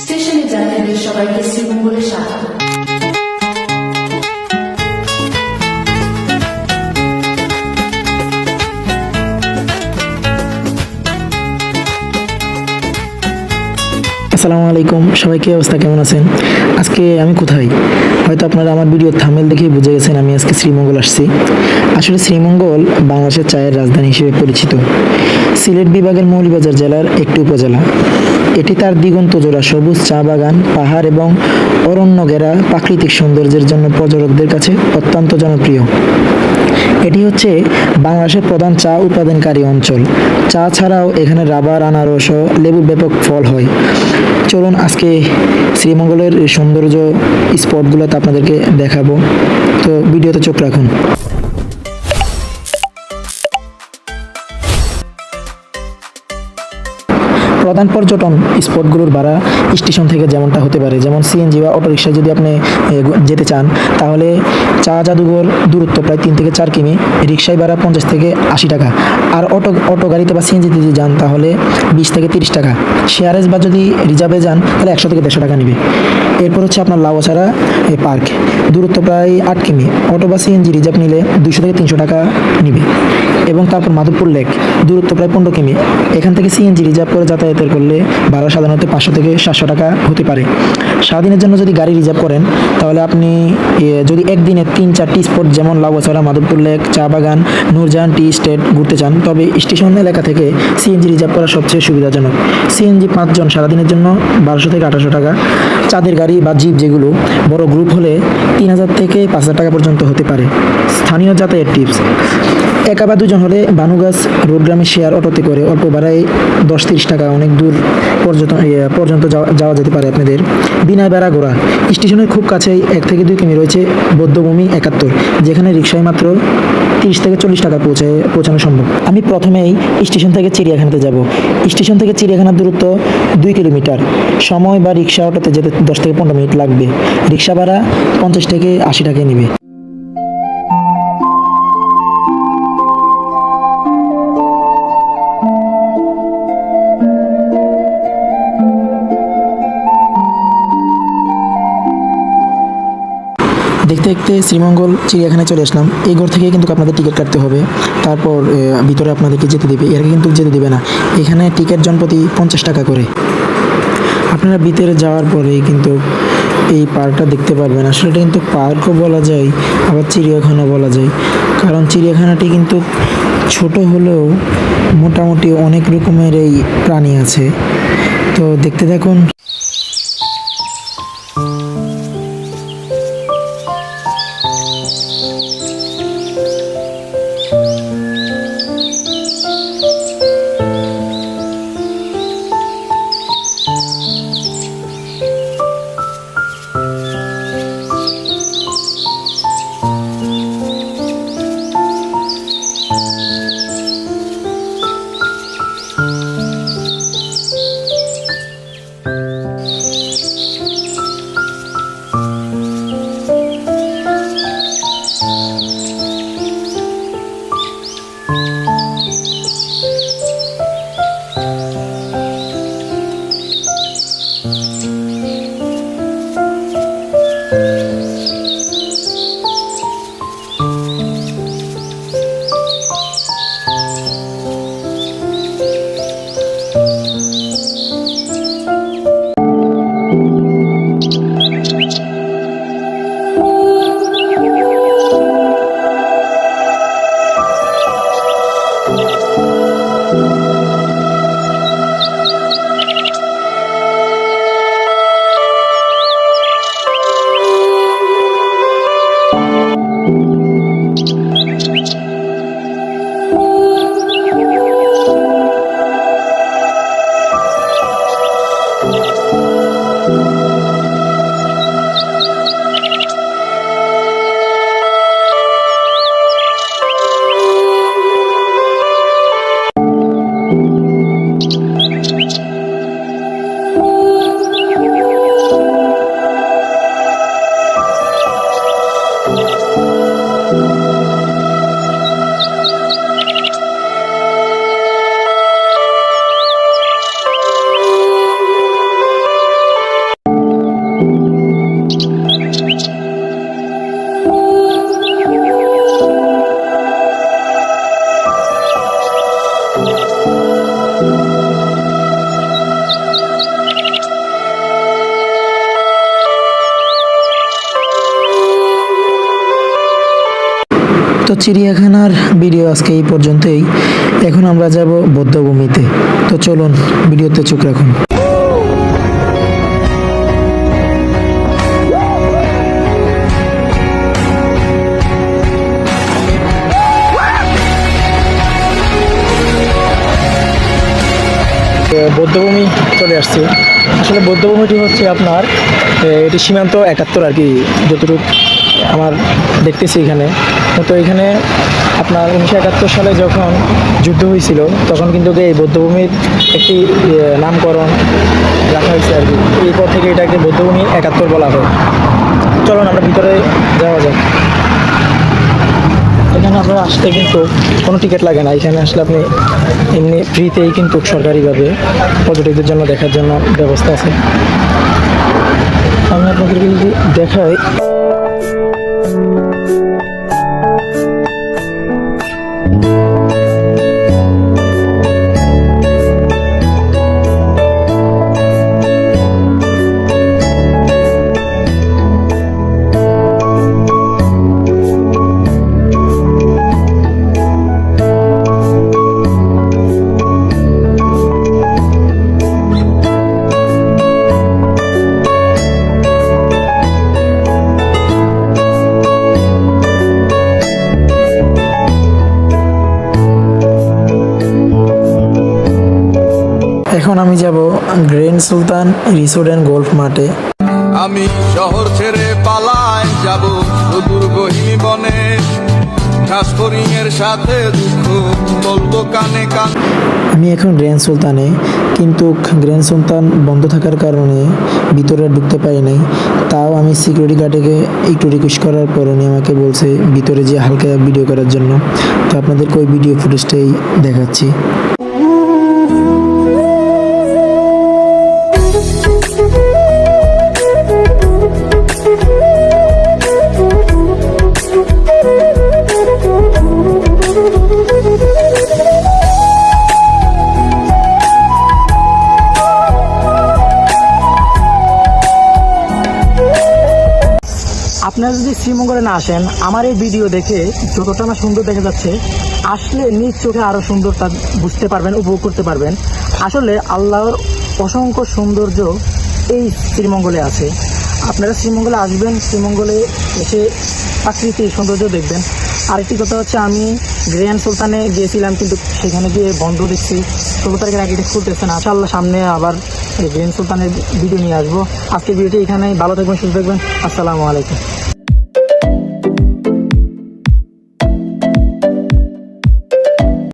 স্টেশনে যাত্রীদের সবাইকে শ্রীমঙ্গলে স্বাগত। আসসালামু আলাইকুম, সবাই কি অবস্থা, কেমন আছেন? আজকে আমি কোথায়? হয়তো আপনারা আমার ভিডিও থাম্বনেল দেখেই বুঝে গেছেন আমি আজকে শ্রীমঙ্গল আসছি। আসলে শ্রীমঙ্গল বাংলাদেশের চায়ের রাজধানী হিসেবে পরিচিত। সিলেট বিভাগের মৌলভীবাজার জেলার একটি উপজেলা। এটি তার দিগন্ত জোড়া সবুজ চা বাগান, পাহাড় এবং অরণ্য ঘেরা প্রাকৃতিক সৌন্দর্যের জন্য পর্যটকদের কাছে অত্যন্ত জনপ্রিয়। এটি হচ্ছে বাংলাদেশের প্রধান চা উৎপাদনকারী অঞ্চল। চা ছাড়াও এখানে রাবার, আনারস ও লেবুর ব্যাপক ফল হয়। চলুন আজকে শ্রীমঙ্গলের সৌন্দর্য স্পটগুলোতে আপনাদেরকে দেখাবো, তো ভিডিওতে চোখ রাখুন। প্রধান পর্যটন স্পটগুলোর ভাড়া স্টেশন থেকে যেমনটা হতে পারে, যেমন সিএনজি বা অটোরিকশায় যদি আপনি যেতে চান তাহলে চা জাদুঘর দূরত্ব প্রায় 3 থেকে 4 কিমি, রিক্সায় ভাড়া 50 থেকে 80 টাকা। আর অটো গাড়িতে বা সিএনজিতে যদি যান তাহলে 20 থেকে 30 টাকা। শেয়ারেজ বা যদি রিজার্ভে যান তাহলে 100 থেকে 150 টাকা নেবে। এরপর হচ্ছে আপনার লাউয়াছড়া পার্ক, দূরত্ব প্রায় 8 কিমি, অটো বা সিএনজি রিজার্ভ নিলে 200 থেকে 300 টাকা নেবে। এবং তারপর মাধবপুর লেক, দূরত্ব প্রায় 15 কিমি, এখান থেকে সিএনজি রিজার্ভ করে যাতায়াতের করলে ভাড়া সাধারণত 500 থেকে 700 টাকা হতে পারে। সারাদিনের জন্য যদি গাড়ি রিজার্ভ করেন তাহলে আপনি যদি একদিনে 3-4টি স্পট যেমন লাউয়াছড়া, মাধবপুর লেক, চা বাগান, নূরজাহান টি স্টেট ঘুরতে চান তবে স্টেশন এলাকা থেকে সিএনজি রিজার্ভ করা সবচেয়ে সুবিধাজনক। সিএনজি 5 জন সারাদিনের জন্য 1200 থেকে 1800 টাকা। চাঁদের গাড়ি বা জিপ যেগুলো বড় গ্রুপ হলে 3000 থেকে 5000 টাকা পর্যন্ত হতে পারে। স্থানীয় যাতায়াত টিপস: একা বা 2 জন হলে বানুগাছ রোডগ্রামে শেয়ার অটোতে করে অল্প ভাড়ায় 10-30 টাকা অনেক দূর পর্যন্ত যাওয়া যেতে পারে আপনাদের। বিনা ভাড়া ঘোরা, স্টেশনের খুব কাছেই 1 থেকে 2 কিমি রয়েছে বৌদ্ধভূমি 71, যেখানে রিক্সায় মাত্র 30 থেকে 40 টাকা পৌঁছানো সম্ভব। আমি প্রথমেই স্টেশন থেকে চিড়িয়াখানাতে যাব। স্টেশন থেকে চিড়িয়াখানার দূরত্ব 2 কিলোমিটার। সময় বা রিক্সা অটোতে যেতে 10 থেকে 15 মিনিট লাগবে। রিক্সা ভাড়া 50 থেকে 80 টাকা নেবে। দেখতে দেখতে শ্রীমঙ্গল চিড়িয়াখানায় চলে আসলাম। এই ঘর থেকে কিন্তু আপনাদের টিকিট কাটতে হবে, তারপর ভিতরে আপনাদেরকে যেতে দেবে, এর আগে কিন্তু যেতে দেবে না। এখানে টিকিট জনপ্রতি 50 টাকা করে। আপনারা ভিতরে যাওয়ার পরেই কিন্তু এই পার্কটা দেখতে পারবেন। আসলে এটা কিন্তু পার্কও বলা যায়, আবার চিড়িয়াখানা বলা যায়, কারণ চিড়িয়াখানাটি কিন্তু ছোট হলেও মোটামুটি অনেক রকমের এই প্রাণী আছে। তো দেখতে থাকুন। চিড়িয়াখানার ভিডিও আজকে এই পর্যন্তই। এখন আমরা যাব বধ্যভূমিতে। তো চলুন ভিডিওতে চোখ রাখুন। বধ্যভূমি চলে আসছে। আসলে বধ্যভূমিটি হচ্ছে আপনার এটি সীমান্ত 71 আর কি, যতটুকু আমার দেখতেছি এখানে। তো এখানে আপনার 1971 সালে যখন যুদ্ধ হয়েছিল তখন কিন্তু এই বধ্যভূমির একটি নামকরণ রাখা হয়েছে আর কি। এরপর থেকে এটাকে বধ্যভূমি 71 বলা হয়। চলুন আমরা ভিতরে যাওয়া যাক। এখানে আপনারা আসতে কিন্তু কোনো টিকিট লাগে না। এখানে আসলে আপনি এমনি ফ্রিতেই কিন্তু সরকারিভাবে পর্যটকদের জন্য দেখার জন্য ব্যবস্থা আছে। আমি আপনাদেরকে যদি দেখাই, এখন আমি যাব grand Sultan resort and golf মাঠে। আমি শহর ছেড়ে পালায় যাব সুদূর গহীন বনে, ঘাসফড়িং এর সাথে দুঃখ বলবো কানে কানে। আমি এখন গ্র্যান্ড সুলতানে, কিন্তু গ্র্যান্ড সুলতান বন্ধ থাকার কারণে ভিতরে ঢুকতে পারি নাই। তাও আমি সিকিউরিটি গার্ডকে একটু রিকোয়েস্ট করার পর উনি আমাকে বলছে ভিতরে যে হালকা ভিডিও করার জন্য। তো আপনাদেরকে ওই ভিডিও ফুটেজটাই দেখাচ্ছি। আপনারা যদি শ্রীমঙ্গলে না আসেন, আমার এই ভিডিও দেখে যতটা না সুন্দর দেখা যাচ্ছে, আসলে নিজ চোখে আরও সুন্দরতা বুঝতে পারবেন, উপভোগ করতে পারবেন। আসলে আল্লাহর অসংখ্য সৌন্দর্য এই শ্রীমঙ্গলে আছে। আপনারা শ্রীমঙ্গলে আসবেন, শ্রীমঙ্গলে এসে প্রাকৃতিক সৌন্দর্য দেখবেন। আরেকটি কথা হচ্ছে, আমি গ্র্যান্ড সুলতানে গিয়েছিলাম, কিন্তু সেখানে গিয়ে বন্ধ দেখছি। 16 তারিখের আগে এটা খুলতেছে না। ইনশাআল্লাহ সামনে আবার গ্র্যান্ড সুলতানের ভিডিও নিয়ে আসবো। আজকের ভিডিওটি এখানেই। ভালো থাকবেন, সুস্থ থাকবেন। আসসালামু আলাইকুম।